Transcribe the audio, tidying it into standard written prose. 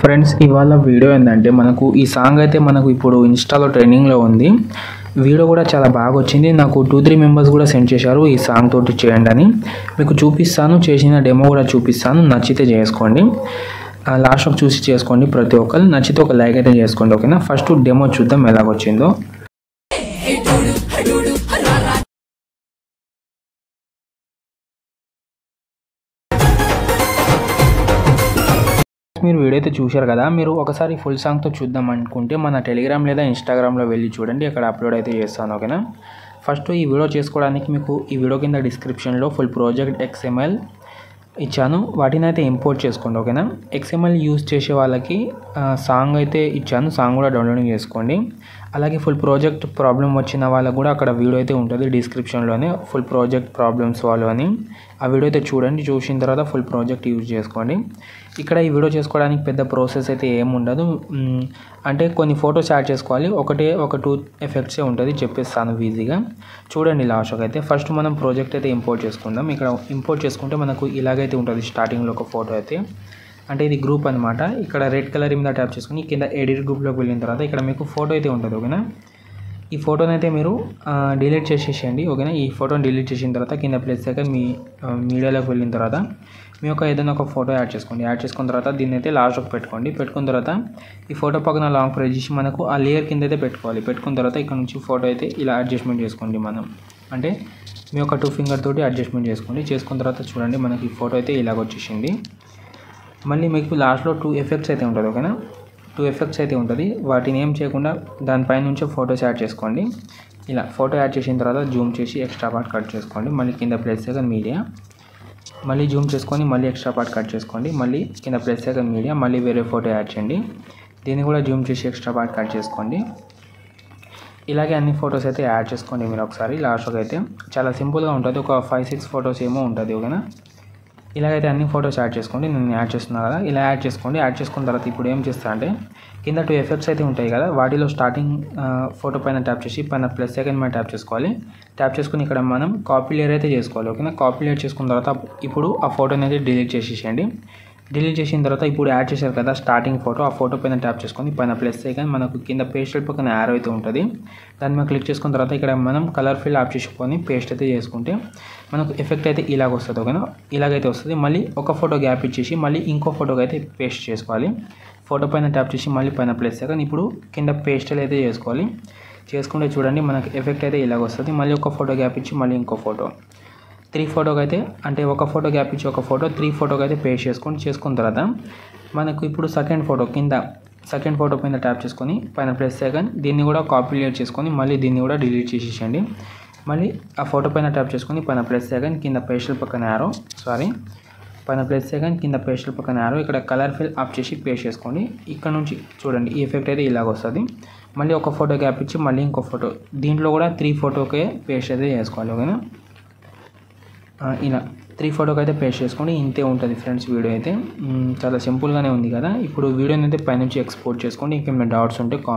Friends ఇవాళ video ఏంటంటే మనకు ఈ సాంగ్ అయితే మనకు ఇప్పుడు ఇన్స్టాలో ట్రెండింగ్లో ఉంది. వీడియో కూడా చాలా బాగా వచ్చింది. నాకు 2-3 మెంబర్స్ కూడా సెండ్ చేశారు ఈ సాంగ్ తోటి చేయండి అని. మీకు చూపిస్తాను, చేసిన డెమో కూడా చూపిస్తాను. నచ్చితే చేసుకోండి, లాస్ట్కి చూసి చేసుకోండి. ప్రతి ఒక్కరు నచ్చితే ఒక లైక్ అయితే చేసుకోండి, ఓకేనా. ఫస్ట్ డెమో చూద్దాం ఎలాగొచ్చిందో. మీరు వీడియో అయితే చూశారు కదా, మీరు ఒకసారి ఫుల్ సాంగ్తో చూద్దాం అనుకుంటే మన టెలిగ్రామ్ లేదా ఇన్స్టాగ్రామ్లో వెళ్ళి చూడండి, అక్కడ అప్లోడ్ అయితే చేస్తాను, ఓకేనా. ఫస్ట్ ఈ వీడియో చేసుకోవడానికి మీకు ఈ వీడియో కింద డిస్క్రిప్షన్లో ఫుల్ ప్రాజెక్ట్ XML ఇచ్చాను, వాటిని అయితే ఇంపోర్ట్ చేసుకోండి, ఓకేనా. XML యూజ్ చేసే వాళ్ళకి సాంగ్ అయితే ఇచ్చాను, సాంగ్ కూడా డౌన్లోడింగ్ చేసుకోండి. అలాగే ఫుల్ ప్రాజెక్ట్ ప్రాబ్లం వచ్చిన వాళ్ళకు కూడా అక్కడ వీడియో అయితే ఉంటుంది డిస్క్రిప్షన్లోనే, ఫుల్ ప్రాజెక్ట్ ప్రాబ్లమ్ సాల్వ్ అని. ఆ వీడియో అయితే చూడండి, చూసిన తర్వాత ఫుల్ ప్రాజెక్ట్ యూజ్ చేసుకోండి. ఇక్కడ ఈ వీడియో చేసుకోవడానికి పెద్ద ప్రాసెస్ అయితే ఏముండదు, అంటే కొన్ని ఫొటోస్ యాడ్ చేసుకోవాలి, ఒక 2 ఎఫెక్ట్సే ఉంటుంది, చెప్పేస్తాను ఈజీగా చూడండి లాస్ట్కి అయితే. ఫస్ట్ మనం ప్రాజెక్ట్ అయితే ఇంపోర్ట్ చేసుకుందాం. ఇక్కడ ఇంపోర్ట్ చేసుకుంటే మనకు ఇలాగైతే ఉంటుంది స్టార్టింగ్లో ఒక ఫోటో అయితే, అంటే ఇది గ్రూప్ అనమాట. ఇక్కడ రెడ్ కలర్ మీద ట్యాప్ చేసుకుని కింద ఎడిట్ గ్రూప్లోకి వెళ్ళిన తర్వాత ఇక్కడ మీకు ఫోటో అయితే ఉంటుంది, ఓకేనా. ఈ ఫోటోని అయితే మీరు డిలీట్ చేసేసేయండి, ఓకేనా. ఈ ఫోటోని డిలీట్ చేసిన తర్వాత కింద ప్లస్ సెకండ్ మీ మీడియాలోకి వెళ్ళిన తర్వాత మీ యొక్క ఏదైనా ఒక ఫోటో యాడ్ చేసుకోండి. యాడ్ చేసుకున్న తర్వాత దీన్ని అయితే లాస్ట్కి పెట్టుకోండి. పెట్టుకున్న తర్వాత ఈ ఫోటో పక్కన లాంగ్ ప్రెస్ చేసి మనకు ఆ లేయర్ కింద అయితే పెట్టుకోవాలి. పెట్టుకున్న తర్వాత ఇక్కడ నుంచి ఫోటో అయితే ఇలా అడ్జస్ట్మెంట్ చేసుకోండి మనం, అంటే మీ యొక్క 2 ఫింగర్ తోటి అడ్జస్ట్మెంట్ చేసుకోండి. చేసుకున్న తర్వాత చూడండి మనకి ఈ ఫోటో అయితే ఇలాగ వచ్చేసింది. మళ్ళీ మీకు లాస్ట్లో 2 ఎఫెక్ట్స్ అయితే ఉంటుంది, ఓకేనా. 2 ఎఫెక్ట్స్ అయితే ఉంటుంది, వాటిని ఏం చేయకుండా దానిపైన నుంచే ఫొటోస్ యాడ్ చేసుకోండి. ఇలా ఫోటో యాడ్ చేసిన తర్వాత జూమ్ చేసి ఎక్స్ట్రా పార్ట్ కట్ చేసుకోండి. మళ్ళీ కింద ప్లస్ సెకండ్ మీడియా, మళ్ళీ జూమ్ చేసుకొని మళ్ళీ ఎక్స్ట్రా పార్ట్ కట్ చేసుకోండి. మళ్ళీ కింద ప్లస్ సెకండ్ మీడియా, మళ్ళీ వేరే ఫోటో యాడ్ చేయండి. దీన్ని కూడా జూమ్ చేసి ఎక్స్ట్రా పార్ట్ కట్ చేసుకోండి. ఇలాగే అన్ని ఫొటోస్ అయితే యాడ్ చేసుకోండి మీరు ఒకసారి. లాస్ట్కి అయితే చాలా సింపుల్గా ఉంటుంది, ఒక 5-6 ఫొటోస్ ఏమో ఉంటుంది, ఓకేనా. ఇలాగైతే అన్ని ఫొటోస్ యాడ్ చేసుకోండి, నేను యాడ్ చేస్తున్నా కదా, ఇలా యాడ్ చేసుకోండి. యాడ్ చేసుకున్న తర్వాత ఇప్పుడు ఏం చేస్తా అంటే కింద 2 ఎఫెక్ట్స్ అయితే ఉంటాయి కదా, వాటిలో స్టార్టింగ్ ఫోటో పైన ట్యాప్ చేసి పైన ప్లస్ సెకండ్ మీద ట్యాప్ చేసుకోవాలి. ట్యాప్ చేసుకుని ఇక్కడ మనం కాపీ లేయర్ అయితే చేసుకోవాలి, ఓకేనా. కాపీ లేయర్ చేసుకున్న తర్వాత ఇప్పుడు ఆ ఫోటోని అయితే డిలీట్ చేసేసేయండి. డిలీట్ చేసిన తర్వాత ఇప్పుడు యాడ్ చేశారు కదా స్టార్టింగ్ ఫోటో, ఆ ఫోటో పైన ట్యాప్ చేసుకొని పైన ప్లస్ సెకండ్ మనకు కింద పేస్ట్ పక్కన యారో అయితే ఉంటుంది, దాన్ని మనం క్లిక్ చేసుకున్న తర్వాత ఇక్కడ మనం కలర్ ఫిల్ ఆప్ చేసుకొని పేస్ట్ అయితే చేసుకుంటే మనకు ఎఫెక్ట్ అయితే ఇలాగ వస్తుంది, ఓకేనా. ఇలాగైతే వస్తుంది. మళ్ళీ ఒక ఫోటో గ్యాప్ ఇచ్చేసి మళ్ళీ ఇంకో ఫోటోకి అయితే పేస్ట్ చేసుకోవాలి. ఫోటో పైన ట్యాప్ చేసి మళ్ళీ పైన ప్లస్ సెకండ్ ఇప్పుడు కింద పేస్టల్ అయితే చేసుకోవాలి. చేసుకుంటే చూడండి మనకు ఎఫెక్ట్ అయితే ఇలాగ వస్తుంది. మళ్ళీ ఒక ఫోటో గ్యాప్ ఇచ్చి మళ్ళీ ఇంకో ఫోటో, 3 ఫోటోకి అయితే, అంటే ఒక ఫోటో గ్యాప్ ఇచ్చి ఒక ఫోటో 3 ఫోటోకి అయితే పేస్ట్ చేసుకోండి. చేసుకున్న తర్వాత మనకు ఇప్పుడు సెకండ్ ఫోటో కింద సెకండ్ ఫోటో పైన ట్యాప్ చేసుకొని పైన ప్లస్ సెకండ్ దీన్ని కూడా కాపీ లేయర్ చేసుకొని మళ్ళీ దీన్ని కూడా డిలీట్ చేసేసేయండి. మళ్ళీ ఆ ఫోటో పైన ట్యాప్ చేసుకొని పైన ప్లస్ సెకండ్ కింద పేస్టల్ పక్కన యారో, పైన ప్లస్ సెకండ్ కింద పేస్టల్ పక్కన యారో, ఇక్కడ కలర్ ఫిల్ ఆప్ చేసి పేస్ట్ చేసుకోండి. ఇక్కడ నుంచి చూడండి ఈ ఎఫెక్ట్ అయితే ఇలాగ వస్తుంది. మళ్ళీ ఒక ఫోటో గ్యాప్ ఇచ్చి మళ్ళీ ఇంకో ఫోటో, దీంట్లో కూడా 3 ఫోటోకే పేస్ట్ అయితే చేసుకోవాలి, ఓకేనా. ఇలా 3 ఫోటోకి అయితే పేస్ట్ చేసుకోండి. ఇంతే ఉంటుంది ఫ్రెండ్స్ వీడియో అయితే, చాలా సింపుల్గానే ఉంది కదా. ఇప్పుడు వీడియోని అయితే పైనుంచి ఎక్స్పోర్ట్ చేసుకోండి. ఇంకేమైనా డౌట్స్ ఉంటే